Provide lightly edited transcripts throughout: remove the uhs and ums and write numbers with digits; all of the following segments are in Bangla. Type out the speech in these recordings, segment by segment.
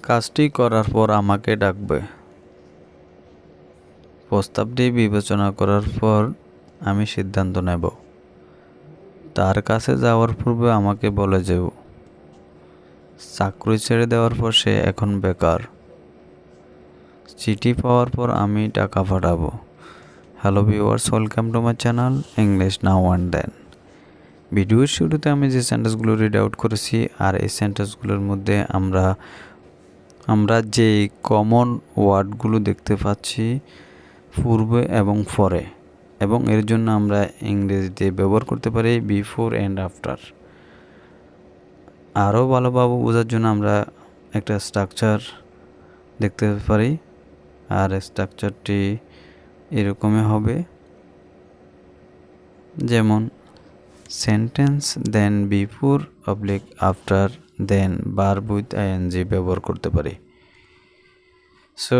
কাজটি করার পর আমাকে ডাকবে। প্রস্তাবটি বিবেচনা করার পর আমি সিদ্ধান্ত নেব। তার কাছে যাওয়ার পূর্বে আমাকে বলে যেও। চাকরি ছেড়ে দেওয়ার পর সে এখন বেকার। চিঠি পাওয়ার পর আমি টাকা পাঠাবো। Hello viewers, welcome to my channel English now and then. ভিডিওর শুরুতে আমি যে সেন্টেন্সগুলো রিড আউট করেছি আর এই সেন্টেন্সগুলোর মধ্যে আমরা যে কমন ওয়ার্ডগুলো দেখতে পাচ্ছি পূর্বে এবং পরে, এবং এর জন্য আমরা ইংরেজিতে ব্যবহার করতে পারি বিফোর অ্যান্ড আফটার। আরও ভালোভাবে বোঝার জন্য আমরা একটা স্ট্রাকচার দেখতে পারি, আর স্ট্রাকচারটি এরকমই হবে, যেমন sentence then before oblique after then verb with ING ব্যবহার করতে পারি। So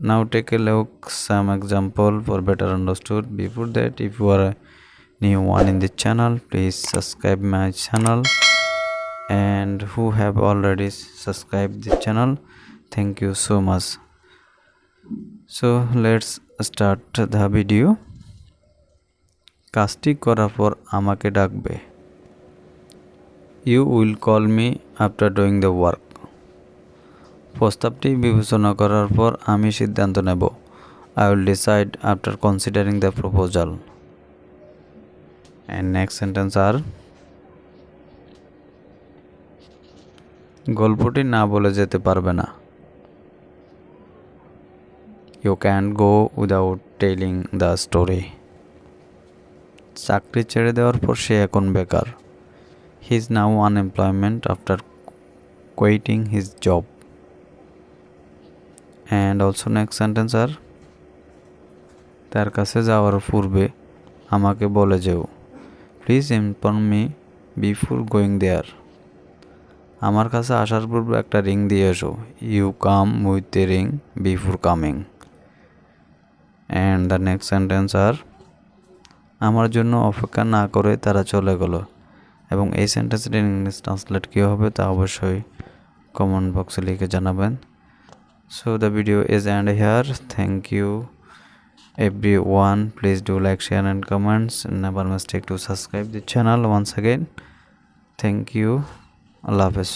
now take a look some example for better understood. Before that, if you are a new one in the channel, please subscribe my channel, and who have already subscribed the channel, thank you so much. So let's start the video. কাজটি করার পর আমাকে ডাকবে। You will call me after doing the work. প্রস্তাবটি বিবেচনা করার পর আমি সিদ্ধান্ত নেব। I will decide after considering the proposal. And next sentence are, গল্পটি না বলে যেতে পারবে না। You can't go without telling the story. চাকরি ছেড়ে দেওয়ার পর সে এখন বেকার। He is now unemployment after quitting his job. And also next sentence are, তার কাছে যাওয়ার পূর্বে আমাকে বলে যেও। Please inform me before going there. আমার কাছে আসার পূর্বে একটা রিং দিয়ে এসো। You come with a ring before coming. And the next sentence আর, আমার জন্য অপেক্ষা না করে তারা চলে গেল। এবং এই সেন্টেন্সটির ইংলিশ ট্রান্সলেট কী হবে তা অবশ্যই কমেন্ট বক্সে লিখে জানাবেন। So the video is end here. Thank you everyone. Please do like, share and comments. Never mistake to subscribe the channel once again. Thank you. Allah Hafiz.